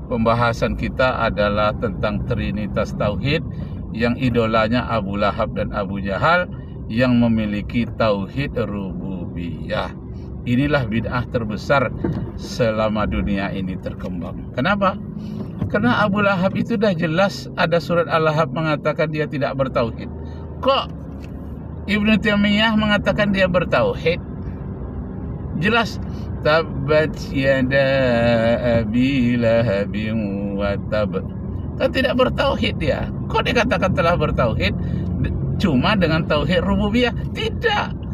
Pembahasan kita adalah tentang Trinitas Tauhid yang idolanya Abu Lahab dan Abu Jahal yang memiliki Tauhid Rububiyah. Inilah bid'ah terbesar selama dunia ini terkembang. Kenapa? Karena Abu Lahab itu dah jelas ada surat Al-Lahab mengatakan dia tidak bertauhid. Kok Ibnu Taimiyah mengatakan dia bertauhid? Jelas, tabbat yada abi lahabin wa tab. Kan tidak bertauhid dia. Kok dikatakan telah bertauhid cuma dengan tauhid rububiyah? Tidak.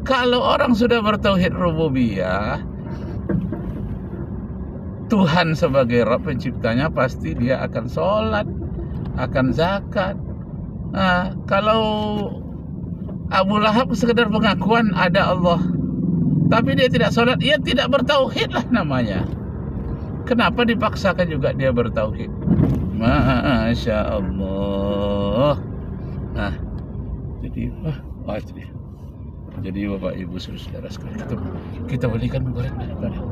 Kalau orang sudah bertauhid rububiyah, Tuhan sebagai Rabb penciptanya, pasti dia akan sholat, akan zakat. Nah, kalau Abu Lahab sekedar pengakuan ada Allah, tapi dia tidak sholat, ia tidak bertauhid lah namanya. Kenapa dipaksakan juga dia bertauhid? Masya Allah. Nah, jadi itu dia. Jadi Bapak Ibu saudara sekalian, kita belikan goreng daripada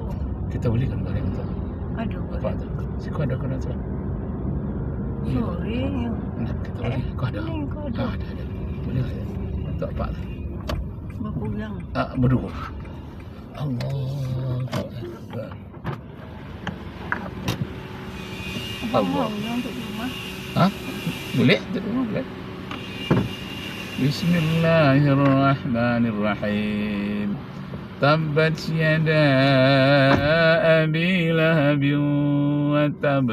kita belikan goreng itu. Aduh, Apa tu? Si kau ada kena tu. Sorry. Nah, kita beli. Kau ada? Kau ada. Ada. Boleh ada. Untuk apa? Berpegang. Berdua. Allah Akbar. Allah. Untuk rumah. Hah? Boleh? Untuk rumah boleh. Bismillahirrahmanirrahim. Tabbat yada abi lahabin wa tab.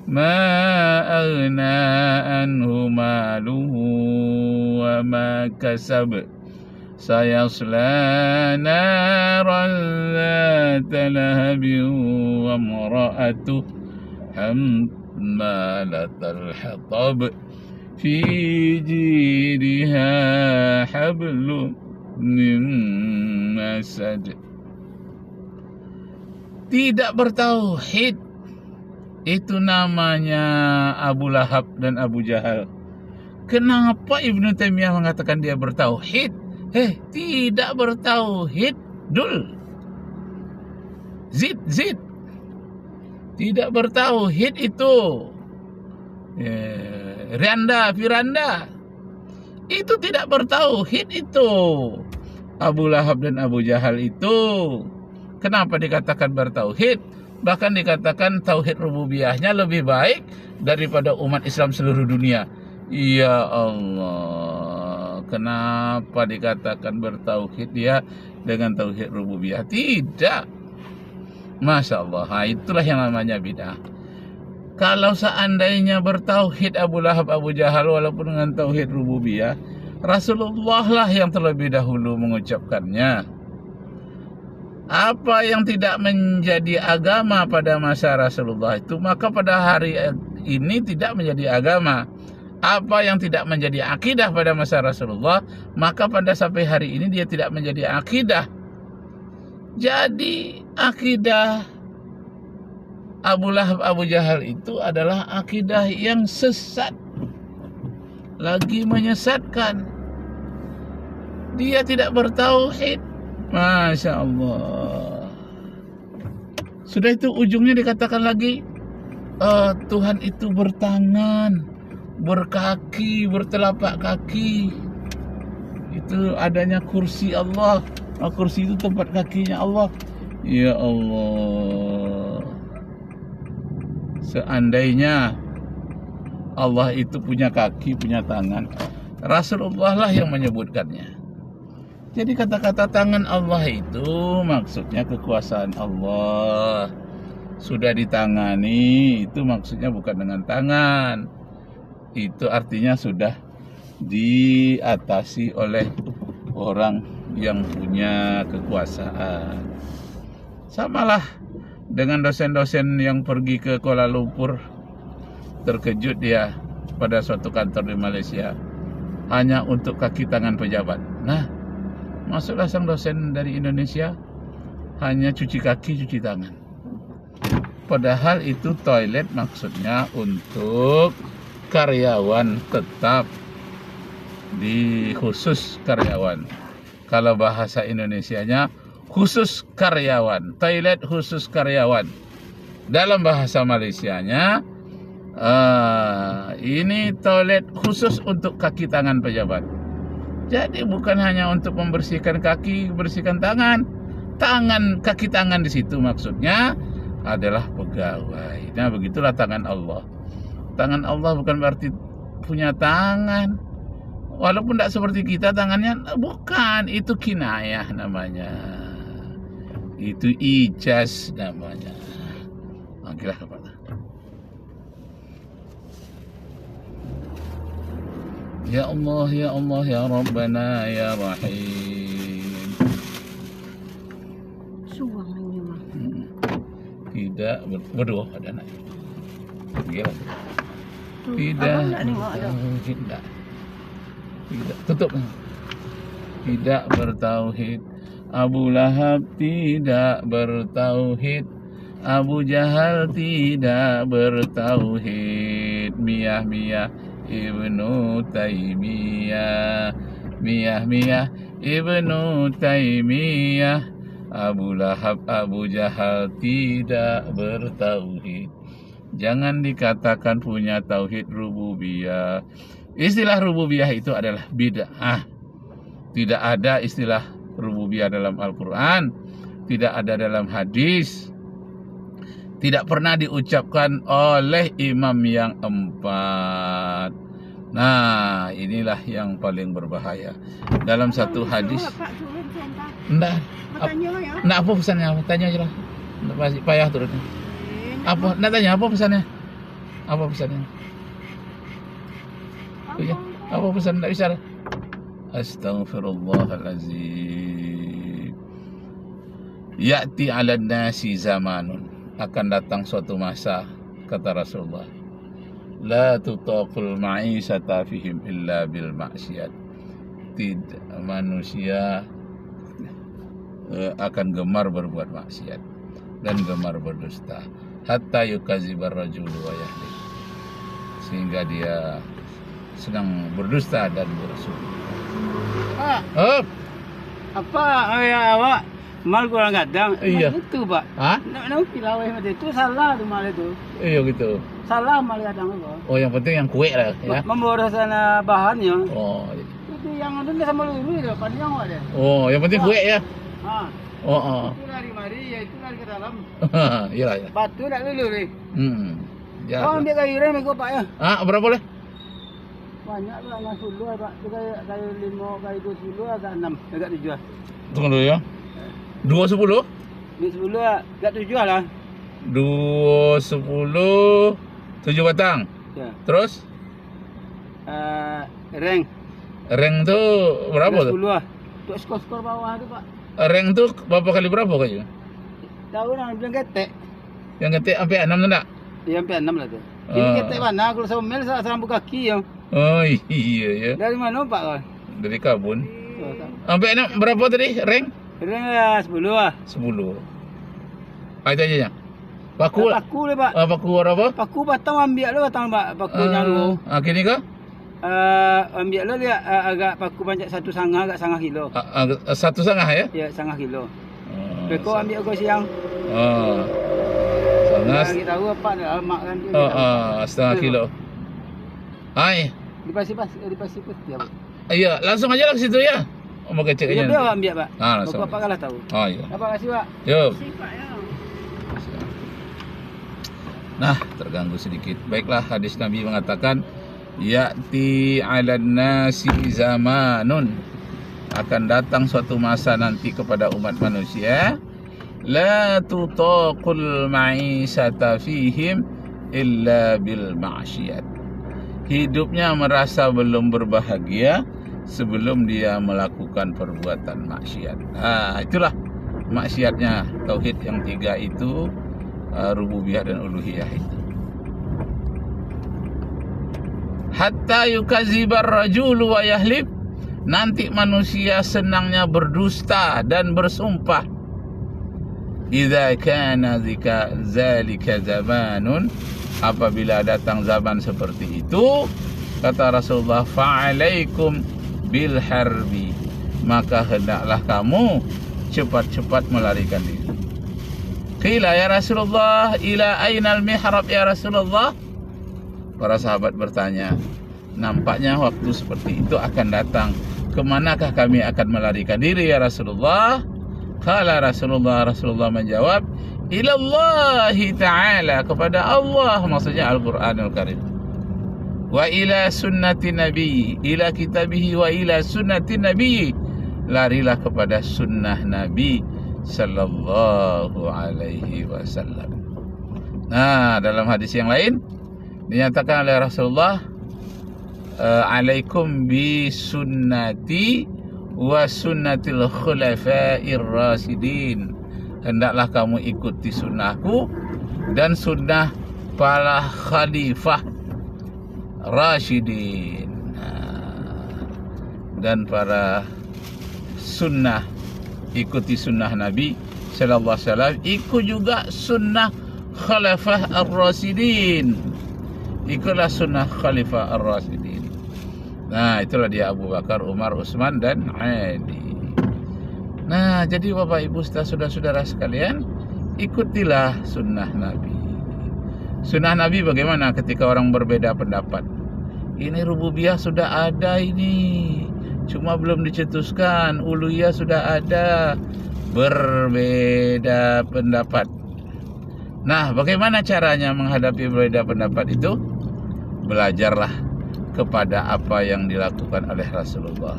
Ma aghna anhu maluhu wa ma kasab. Sayasla naran dhata lahabin wa imra'atuhu hammalatal hatab. Fi jiriha hablum min masad. Tidak bertauhid, itu namanya Abu Lahab dan Abu Jahal. Kenapa Ibnu Taimiyah mengatakan dia bertauhid? Tidak bertauhid. Zid tidak bertauhid itu. Firanda itu tidak bertauhid itu. Abu Lahab dan Abu Jahal itu kenapa dikatakan bertauhid? Bahkan dikatakan tauhid rububiyahnya lebih baik daripada umat Islam seluruh dunia. Ya Allah, kenapa dikatakan bertauhid dia dengan tauhid rububiyah? Tidak. Masya Allah, itulah yang namanya bid'ah. Kalau seandainya bertauhid Abu Lahab, Abu Jahal walaupun dengan tauhid rububiyah, Rasulullah lah yang terlebih dahulu mengucapkannya. Apa yang tidak menjadi agama pada masa Rasulullah itu, maka pada hari ini tidak menjadi agama. Apa yang tidak menjadi akidah pada masa Rasulullah, maka pada sampai hari ini dia tidak menjadi akidah. Jadi akidah Abu Lahab, Abu Jahal itu adalah akidah yang sesat, lagi menyesatkan. Dia tidak bertauhid. Masya Allah. Sudah itu ujungnya dikatakan lagi, Tuhan itu bertangan, berkaki, bertelapak kaki. Itu adanya kursi Allah. Kursi itu tempat kakinya Allah. Ya Allah. Seandainya Allah itu punya kaki, punya tangan, Rasulullah lah yang menyebutkannya. Jadi kata-kata tangan Allah itu maksudnya kekuasaan Allah. Sudah ditangani, itu maksudnya bukan dengan tangan. Itu artinya sudah diatasi oleh orang yang punya kekuasaan. Samalah dengan dosen-dosen yang pergi ke Kuala Lumpur, terkejut dia pada suatu kantor di Malaysia hanya untuk kaki tangan pejabat. Nah, masuklah sang dosen dari Indonesia, hanya cuci kaki, cuci tangan. Padahal itu toilet maksudnya untuk karyawan tetap, di khusus karyawan. Kalau bahasa Indonesianya khusus karyawan, toilet khusus karyawan. Dalam bahasa Malaysianya, ini toilet khusus untuk kaki tangan pejabat. Jadi bukan hanya untuk membersihkan kaki, bersihkan tangan. Kaki tangan di situ maksudnya adalah pegawai. Nah, begitulah tangan Allah. Tangan Allah bukan berarti punya tangan. Walaupun tidak seperti kita tangannya, bukan. Itu kinayah namanya. Itu ijaz namanya. Panggillah kepada. Ya Allah, ya Allah, ya Rabbana, ya Rahim. Suang ini mah. Tidak berdua ada anak. Gila. Tuh, Tidak. abang nggak nengok ada. Tidak. Tidak. Tutup. Tidak bertauhid. Abu Lahab tidak bertauhid. Abu Jahal tidak bertauhid. Miyah Ibnu Taimiyah. Miyah Ibnu Taimiyah. Abu Lahab, Abu Jahal tidak bertauhid. Jangan dikatakan punya tauhid rububiyah. Istilah rububiyah itu adalah bid'ah. Tidak ada istilah rububiyah dalam Al-Quran. Tidak ada dalam hadis. Tidak pernah diucapkan oleh imam yang empat. Nah, inilah yang paling berbahaya. Dalam satu hadis. Pak turun sentak. Enggak. Bertanya ya. Enggak, apa pesannya? Tanya aja lah. Pasti payah turun. Apa? Enggak tanya apa pesannya? Apa pesannya? Oh, ya. Apa pesan? Enggak bisa. Astaghfirullahalazim. Ya'ti 'alan nasi zamanun. Akan datang suatu masa, kata Rasulullah, la tutaqul ma'isata fihim illa bil maksiat. Tidak, manusia akan gemar berbuat maksiat dan gemar berdusta, hatta yukazibar rajulu wa yahlif, sehingga dia sedang berdusta dan bersumpah. Pak, Oh, apa ayah awak mal kurang kadang? Iya. Itu pak. hah? Nak pilawai macam itu salah tu mal itu. Iya gitu. Salah mal kadang apa? Oh, yang penting yang kue lah ya. Memboros sana bahannya. Oh, Itu yang ada sama lulu itu panjang ada. oh, yang penting kue ya. Ha. Oh, Itu lari mari, ya itu lari ke dalam. iyalah ya. Batu nak lulu ni. Ya. Oh ambil kayu rem ikut pak ya. Ah, berapa boleh? Banyak tu anak sulu pak. Tu kayu 5, kayu 20 agak 6, agak 7. Tunggu dulu ya. 210, Ni 10 agak 7 lah. 210, 7 batang. Ya. Terus Reng. reng tuh berapa tuh? 10 lah. Untuk skor-skor bawah tu pak. Reng tuh berapa kali berapa kayu? Tahu nak bilang ketek. Yang ketik sampai 6 tu enggak? Dia sampai 6 lah tu. Ini Ah. ketek mana? Kalau saya mel saya serambut kaki ya. Oh iya ya. Dari mana pak kau? Dari kabun. Oh, tak. Sampai 6 berapa tadi? Reng? Reng lah 10 lah. 10. Ah, itu aja ya. Paku. Paku le pak. Paku berapa? Paku batang ambil lu batang pak. Paku nyaru. Kini ke? Ambil lu dia agak paku banyak 1,5 agak 1,5 kilo. 1,5 ya? Ya 1,5 kilo. Oh, Beko ambil kau siang. Oh. Setengah. Kita tahu apa dah mak kan dia. Setengah kilo. Hai. Dipasi-pas dia. Pak. Iya, langsung aja lah ke situ ya. Mau Ya keceknya. dia ambil pak. Langsung. Kau apa kalah tahu. Oh iya. Apa kasih pak? Yuk. Sifat ya. Nah, terganggu sedikit. Baiklah, hadis Nabi mengatakan, ya'ti 'alan nasi zamanun. Akan datang suatu masa nanti kepada umat manusia, la tutaqul ma'isata fihim illa bil ma'syiat. Hidupnya merasa belum berbahagia sebelum dia melakukan perbuatan maksiat. Itulah maksiatnya tauhid yang 3 itu, rububiyah dan uluhiyah itu. Hatta yukazibar rajulu wa yahlib. Nanti manusia senangnya berdusta dan bersumpah. Idza kana zalika zamanun, apabila datang zaman seperti itu, kata Rasulullah, fa'alaikum bil harbi, maka hendaklah kamu cepat-cepat melarikan diri. Qila ya Rasulullah, ila ainal mihrab ya Rasulullah? Para sahabat bertanya, nampaknya waktu seperti itu akan datang. Kemanakah kami akan melarikan diri ya Rasulullah? Qala Rasulullah menjawab, ilallahi ta'ala, kepada Allah, maksudnya Al-Quranul Karim. Wa ila sunnati nabi, ila kitabihi wa ila sunnati nabi, larilah kepada sunnah Nabi sallallahu alaihi wasallam. Nah, dalam hadis yang lain dinyatakan oleh Rasulullah, alaikum bi sunnati wa sunnatil khulafa'ir rasyidin, hendaklah kamu ikuti sunnahku dan sunnah para khalifah rasyidin, dan para sunnah, ikuti sunnah Nabi sallallahu alaihi wasallam, ikut juga sunnah khalifah ar-rasyidin, ikutlah sunnah khalifah ar-rasyidin. Nah, itulah dia Abu Bakar, Umar, Utsman, dan Ali. Nah, jadi Bapak Ibu saudara-saudara sekalian, ikutilah sunnah Nabi. Sunnah Nabi bagaimana ketika orang berbeda pendapat? Ini rububiyah sudah ada ini, cuma belum dicetuskan. Uluhiyah sudah ada, berbeda pendapat. Nah, bagaimana caranya menghadapi berbeda pendapat itu? Belajarlah kepada apa yang dilakukan oleh Rasulullah.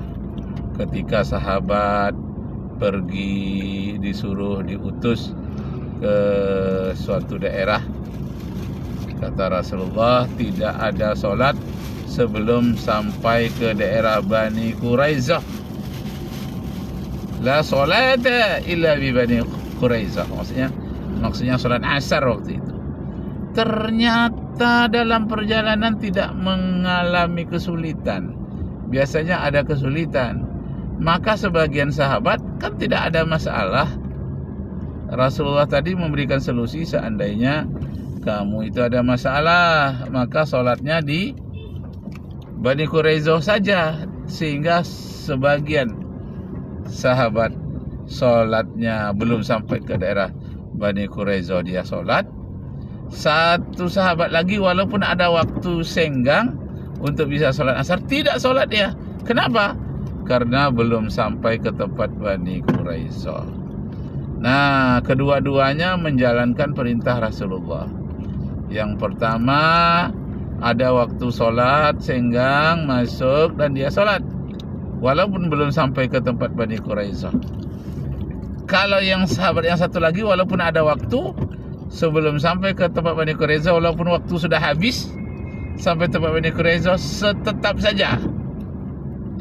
Ketika sahabat pergi, diutus ke suatu daerah, kata Rasulullah, tidak ada sholat sebelum sampai ke daerah Bani Quraizah. La sholata illa bi Bani Quraizah. Maksudnya sholat asar waktu itu. Ternyata dalam perjalanan tidak mengalami kesulitan. Biasanya ada kesulitan. Maka sebagian sahabat kan tidak ada masalah. Rasulullah tadi memberikan solusi, seandainya kamu itu ada masalah, maka sholatnya di Bani Quraizah saja. Sehingga sebagian sahabat sholatnya belum sampai ke daerah Bani Quraizah dia sholat. Satu sahabat lagi walaupun ada waktu senggang untuk bisa sholat asar, tidak sholat dia. Kenapa? Karena belum sampai ke tempat Bani Quraizah. Nah, kedua-duanya menjalankan perintah Rasulullah. Yang pertama, ada waktu sholat senggang, masuk dan dia sholat walaupun belum sampai ke tempat Bani Quraizah. Kalau yang sahabat yang satu lagi, walaupun ada waktu sebelum sampai ke tempat Bani Quraizah, walaupun waktu sudah habis sampai tempat Bani Quraizah, tetap saja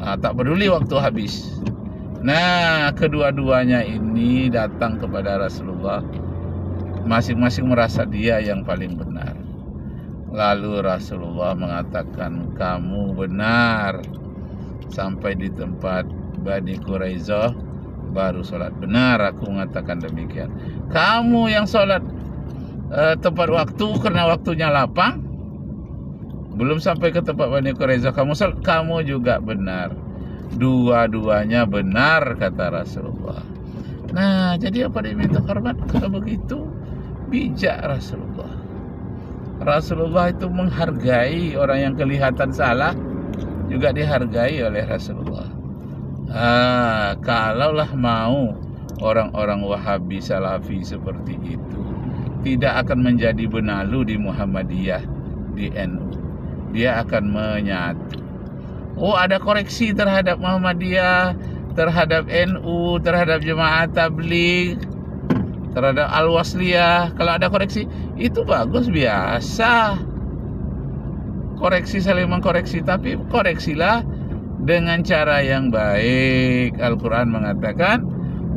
tak peduli waktu habis. Nah, kedua-duanya ini datang kepada Rasulullah, masing-masing merasa dia yang paling benar. Lalu Rasulullah mengatakan, kamu benar, sampai di tempat Bani Quraizah baru sholat. Benar aku mengatakan demikian. Kamu yang sholat tepat waktu karena waktunya lapang, belum sampai ke tempat Bani Quraizah kamu juga benar. Dua-duanya benar, kata Rasulullah. Nah, jadi apa diminta hormat? Kalau begitu bijak Rasulullah. Rasulullah itu menghargai orang yang kelihatan salah, juga dihargai oleh Rasulullah. Kalaulah mau orang-orang Wahabi Salafi seperti itu, tidak akan menjadi benalu di Muhammadiyah, di NU. Dia akan menyatu. Oh, ada koreksi terhadap Muhammadiyah, terhadap NU, terhadap Jemaah Tabligh, terhadap Al-Wasliyah. Kalau ada koreksi, itu bagus, biasa. Koreksi, saling mengkoreksi, tapi koreksilah dengan cara yang baik. Al-Quran mengatakan,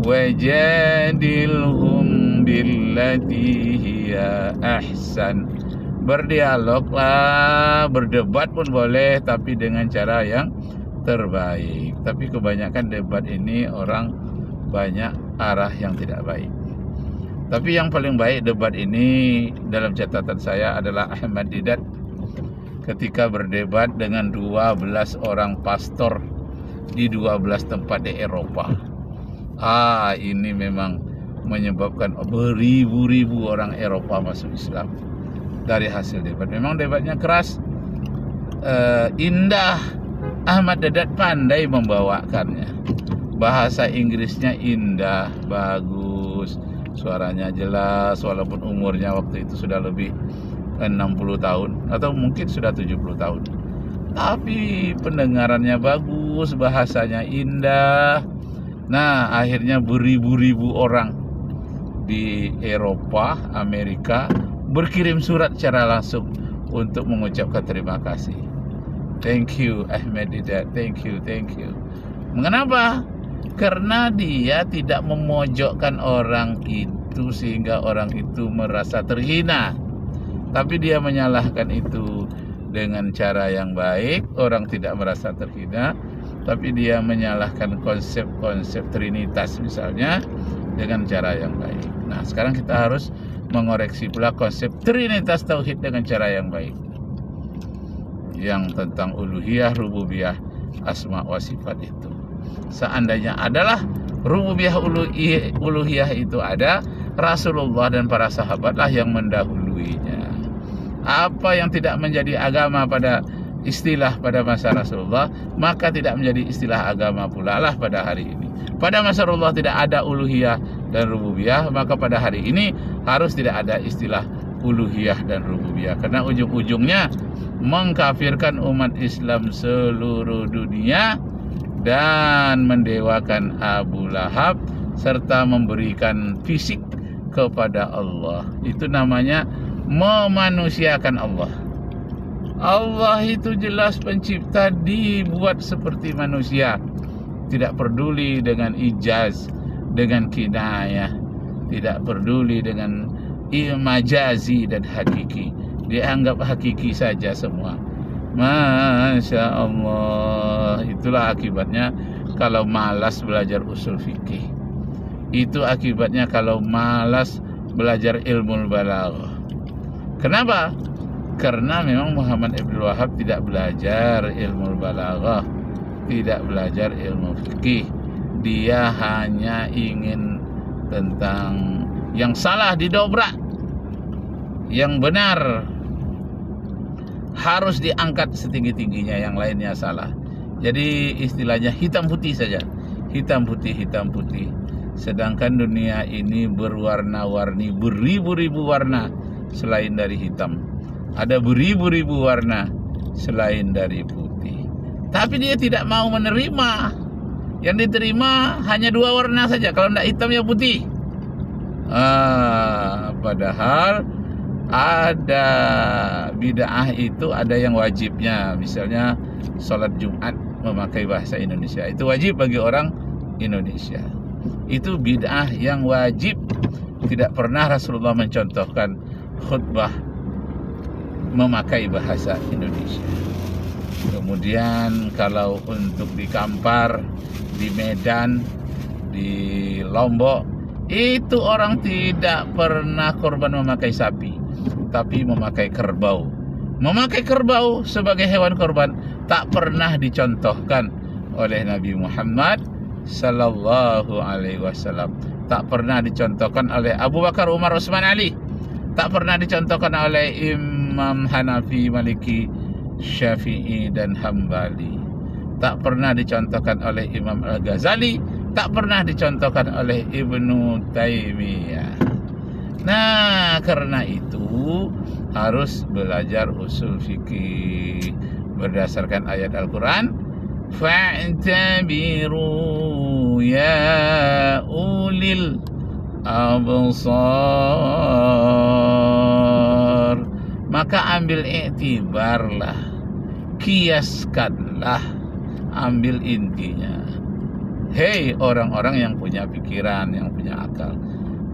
wajadilhum billati hiya ahsan. Berdialoglah, berdebat pun boleh, tapi dengan cara yang terbaik. Tapi kebanyakan debat ini orang banyak arah yang tidak baik. Tapi yang paling baik debat ini dalam catatan saya adalah Ahmad Didat ketika berdebat dengan 12 orang pastor di 12 tempat di Eropa. Ini memang menyebabkan beribu-ribu orang Eropa masuk Islam dari hasil debat. Memang debatnya keras, indah. Ahmad Deedat pandai membawakannya. Bahasa Inggrisnya indah, bagus, suaranya jelas, walaupun umurnya waktu itu sudah lebih 60 tahun atau mungkin sudah 70 tahun. Tapi pendengarannya bagus, bahasanya indah. Nah, akhirnya beribu-ribu orang di Eropa, Amerika berkirim surat secara langsung untuk mengucapkan terima kasih. Thank you Ahmad Deedat, thank you. Mengapa? Karena dia tidak memojokkan orang itu sehingga orang itu merasa terhina, tapi dia menyalahkan itu dengan cara yang baik. Orang tidak merasa terhina, tapi dia menyalahkan konsep-konsep Trinitas misalnya dengan cara yang baik. Nah, sekarang kita harus mengoreksi pula konsep Trinitas Tauhid dengan cara yang baik, yang tentang uluhiyah, rububiyah, asma wa sifat itu. Seandainya adalah rububiyah, uluhiyah itu ada, Rasulullah dan para sahabatlah yang mendahuluinya. Apa yang tidak menjadi agama pada istilah pada masa Rasulullah, maka tidak menjadi istilah agama pula lah pada hari ini. Pada masa Rasulullah tidak ada uluhiyah dan rububiyah, maka pada hari ini harus tidak ada istilah uluhiyah dan rububiyah, karena ujung-ujungnya mengkafirkan umat Islam seluruh dunia dan mendewakan Abu Lahab serta memberikan fisik kepada Allah. Itu namanya memanusiakan Allah. Allah itu jelas pencipta, dibuat seperti manusia, tidak peduli dengan ijaz, dengan kinayah, tidak peduli dengan majazi dan hakiki, dianggap hakiki saja semua. Masya Allah. Itulah akibatnya kalau malas belajar usul fikih. Itu akibatnya kalau malas belajar ilmu balaghah. Kenapa? Karena memang Muhammad Ibn Wahab tidak belajar ilmu balaghah, tidak belajar ilmu fikih. Dia hanya ingin tentang yang salah didobrak, yang benar harus diangkat setinggi-tingginya, yang lainnya salah. Jadi istilahnya hitam putih saja, hitam putih. Sedangkan dunia ini berwarna-warni, beribu-ribu warna selain dari hitam. Ada beribu-ribu warna selain dari putih. Tapi dia tidak mau menerima. Yang diterima hanya dua warna saja, kalau tidak hitam ya putih. Padahal ada bid'ah itu ada yang wajibnya. Misalnya sholat Jumat memakai bahasa Indonesia, itu wajib bagi orang Indonesia. Itu bid'ah yang wajib. Tidak pernah Rasulullah mencontohkan khutbah memakai bahasa Indonesia. Kemudian kalau untuk di Kampar, di Medan, di Lombok, itu orang tidak pernah korban memakai sapi, tapi memakai kerbau. Memakai kerbau sebagai hewan korban tak pernah dicontohkan oleh Nabi Muhammad sallallahu alaihi wasallam. Tak pernah dicontohkan oleh Abu Bakar, Umar, Utsman, Ali. Tak pernah dicontohkan oleh Imam Hanafi, Maliki, Syafi'i dan Hambali. Tak pernah dicontohkan oleh Imam Al-Ghazali. Tak pernah dicontohkan oleh Ibnu Taimiyah. Nah, karena itu harus belajar usul fikih berdasarkan ayat Al-Quran. Fa'tabiru ya ulil absar. Maka ambil iktibarlah, kiaskanlah, ambil intinya. Hei orang-orang yang punya pikiran, yang punya akal,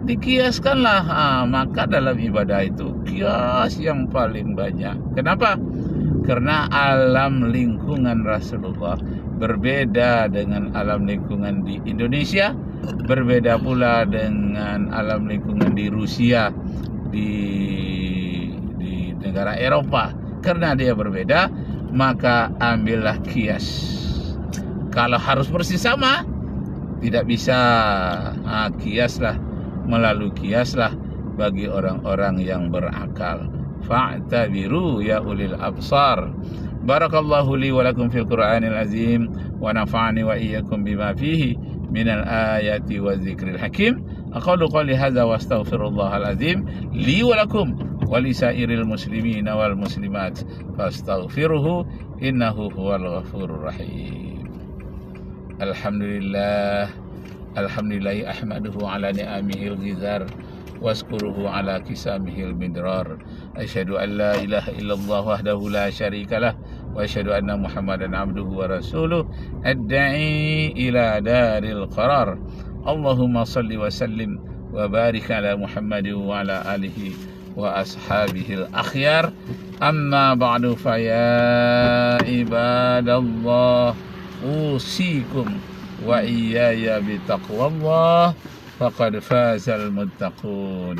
dikiaskanlah. Maka dalam ibadah itu kias yang paling banyak. Kenapa? Karena alam lingkungan Rasulullah berbeda dengan alam lingkungan di Indonesia, berbeda pula dengan alam lingkungan di Rusia, di negara Eropa. Karena dia berbeda, maka ambillah kias. Kalau harus persis sama, tidak bisa. Kiaslah melalui kiaslah bagi orang-orang yang berakal. Fa'tabiru ya ulil absar. Barakallahu li wa lakum fil Qur'anil azim wa nafa'ani wa iyyakum bima fihi minal ayati wa dzikril hakim. Aqulu qali hadza wa astaghfirullahal azim li wa lakum wa li sairil muslimina wal muslimat fastaghfiruhu innahu huwal ghafurur rahim. Alhamdulillah ahmaduhu ala ni'amihil ghizar waskuruhu ala kisamihil midrar. Asyhadu an la ilaha illallah wahdahu la syarikalah wa asyhadu anna Muhammadan abduhu wa rasuluh ad-da'i ila daril qarar. Allahumma salli wa sallim wa barik ala Muhammadin wa ala alihi wa ashabihil akhyar. Amma ba'du fa ya ibadallah usikum wa iyaya bitaqwallah faqad fazal muttaqun.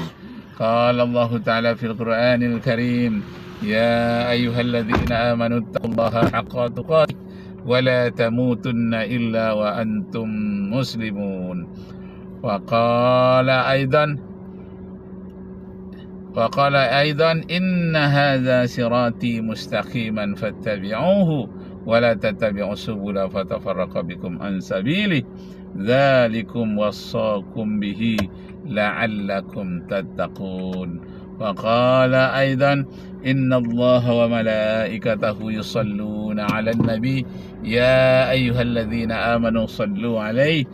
Qala Allah ta'ala fil Qur'anil Karim, ya ayyuhalladzina amanu taqullaha haqqa tuqatih wa la tamutunna illa wa antum muslimun. Wa qala aidan inna hadza sirati mustaqiman fattabi'uhu wa la tattabi'us subula fatafarraqa bikum an sabilihi dzalikum wassaakum bihi la'allakum tattaqun. Wa qala aidan inna Allaha wa malaikatahu yusalluna 'alan nabi ya ayyuhalladzina amanu sallu 'alaihi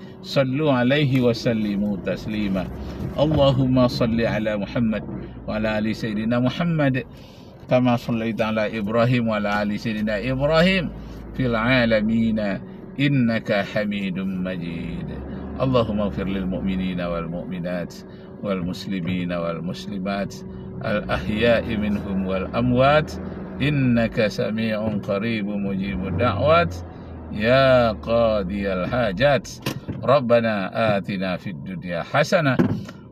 wa sallimu taslima. Allahumma salli 'ala Muhammad wa 'ala ali sayyidina Muhammad kama shallaita 'ala Ibrahim wa 'ala ali sayyidina Ibrahim fil 'alamin innaka Hamidum Majid. Allahumma ighfir lil mu'minina wal mu'minat wal muslimina wal muslimat al ahya'i minhum wal amwat innaka sami'un qaribun mujibud da'wat ya qadiyal hajat. Rabbana atina fid dunya hasanah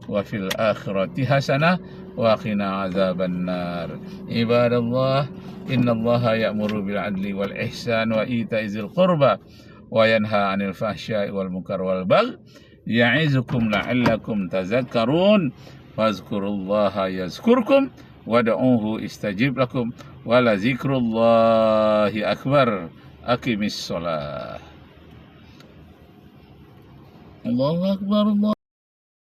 wa fil akhirati hasanah wa qina azaban nar. Ibadallah, innallaha ya'muru bil adli wal ihsan wa ita'izil qurba wa yanha 'anil fahsya'i wal munkar wal baghi ya'izukum la'allakum tazakkarun. Fazkurullaha yazkurkum wad'uhu istajib lakum wa la zikrullahi akbar. Aqimis shalah. Allahu akbar.